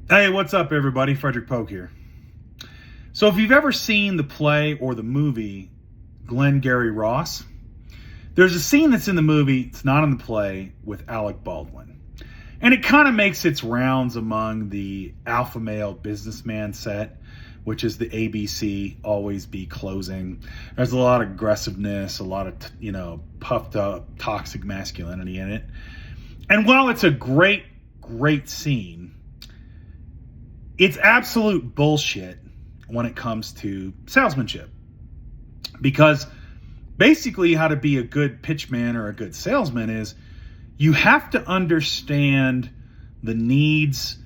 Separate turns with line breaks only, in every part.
Hey, what's up, everybody? Frederick Polk here. So if you've ever seen the play or the movie Glengarry Ross, there's a scene that's in the movie, it's not in the play, with Alec Baldwin. And it kind of makes its rounds among the alpha male businessman set, which is the ABC, always be closing. There's a lot of aggressiveness, a lot of, puffed up, toxic masculinity in it. And while it's a great scene, it's absolute bullshit when it comes to salesmanship. Because basically how to be a good pitchman or a good salesman is you have to understand the needs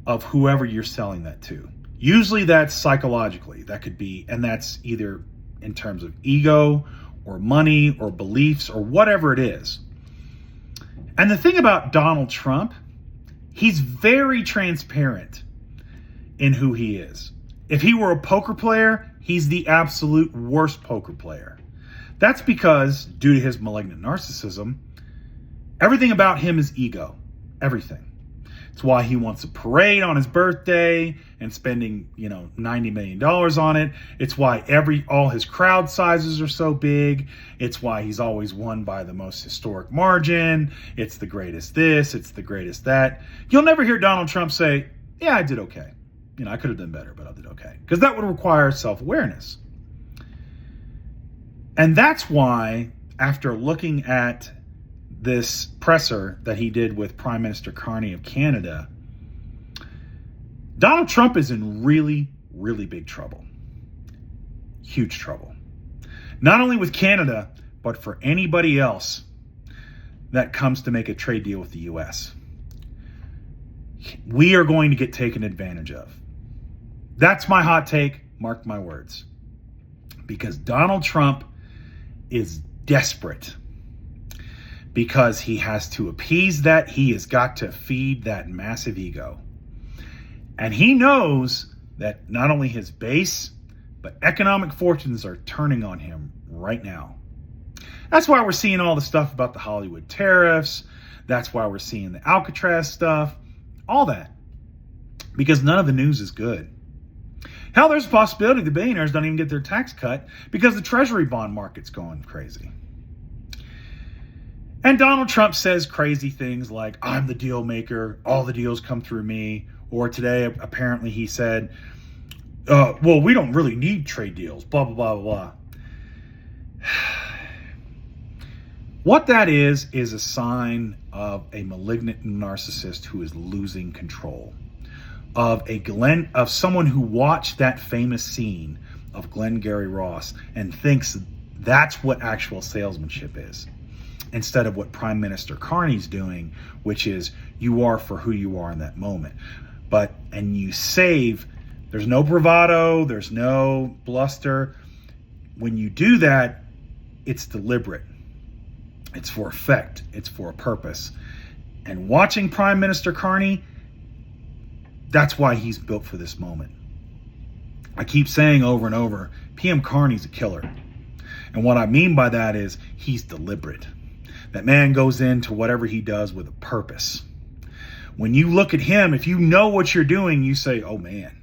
of whoever you're selling that to. Usually that's psychologically. That could be, and that's either in terms of ego or money or beliefs or whatever it is. And the thing about Donald Trump, he's very transparent in who he is. If he were a poker player, he's the absolute worst poker player. That's because, due to his malignant narcissism, everything about him is ego. Everything. It's why he wants a parade on his birthday and spending, $90 million on it. It's why all his crowd sizes are so big. It's why he's always won by the most historic margin. It's the greatest this, it's the greatest that. You'll never hear Donald Trump say, yeah, I did okay. I could have done better, but I did okay. Because that would require self-awareness. And that's why, after looking at this presser that he did with Prime Minister Carney of Canada, Donald Trump is in really, really big trouble. Huge trouble. Not only with Canada, but for anybody else that comes to make a trade deal with the U.S. We are going to get taken advantage of. That's my hot take, mark my words. Because Donald Trump is desperate. Because he has to appease that, he has got to feed that massive ego. And he knows that not only his base, but economic fortunes are turning on him right now. That's why we're seeing all the stuff about the Hollywood tariffs. That's why we're seeing the Alcatraz stuff. All that. Because none of the news is good. Hell, there's a possibility the billionaires don't even get their tax cut because the treasury bond market's going crazy. And Donald Trump says crazy things like, I'm the deal maker, all the deals come through me. Or today, apparently he said, well, we don't really need trade deals, blah, blah, blah, blah. What that is a sign of a malignant narcissist who is losing control. Of someone who watched that famous scene of Glengarry Ross and thinks that's what actual salesmanship is, instead of what Prime Minister Carney's doing, which is you are for who you are in that moment. And you save, there's no bravado, there's no bluster. When you do that, it's deliberate. It's for effect. It's for a purpose. And watching Prime Minister Carney, that's why he's built for this moment. I keep saying over and over, PM Carney's a killer. And what I mean by that is he's deliberate. That man goes into whatever he does with a purpose. When you look at him, if you know what you're doing, you say, oh man,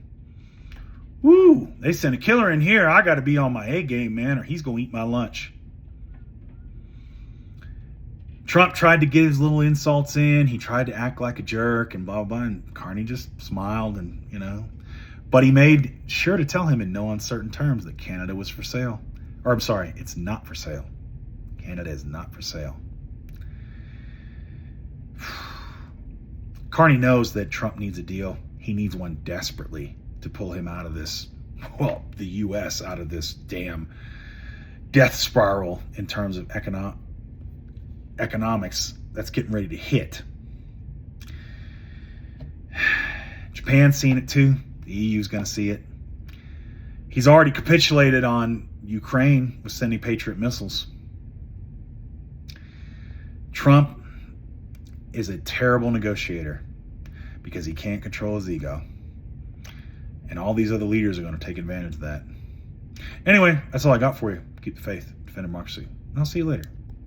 woo, they sent a killer in here. I got to be on my A game, man, or he's going to eat my lunch. Trump tried to get his little insults in. He tried to act like a jerk and blah, blah, blah. And Carney just smiled and, But he made sure to tell him in no uncertain terms that Canada was for sale. Or I'm sorry, it's not for sale. Canada is not for sale. Carney knows that Trump needs a deal. He needs one desperately to pull him out of this, the U.S. out of this damn death spiral in terms of economics that's getting ready to hit. Japan's seen it too. The EU's going to see it. He's already capitulated on Ukraine with sending Patriot missiles. Trump is a terrible negotiator because he can't control his ego. And all these other leaders are going to take advantage of that. Anyway, that's all I got for you. Keep the faith, defend democracy. And I'll see you later.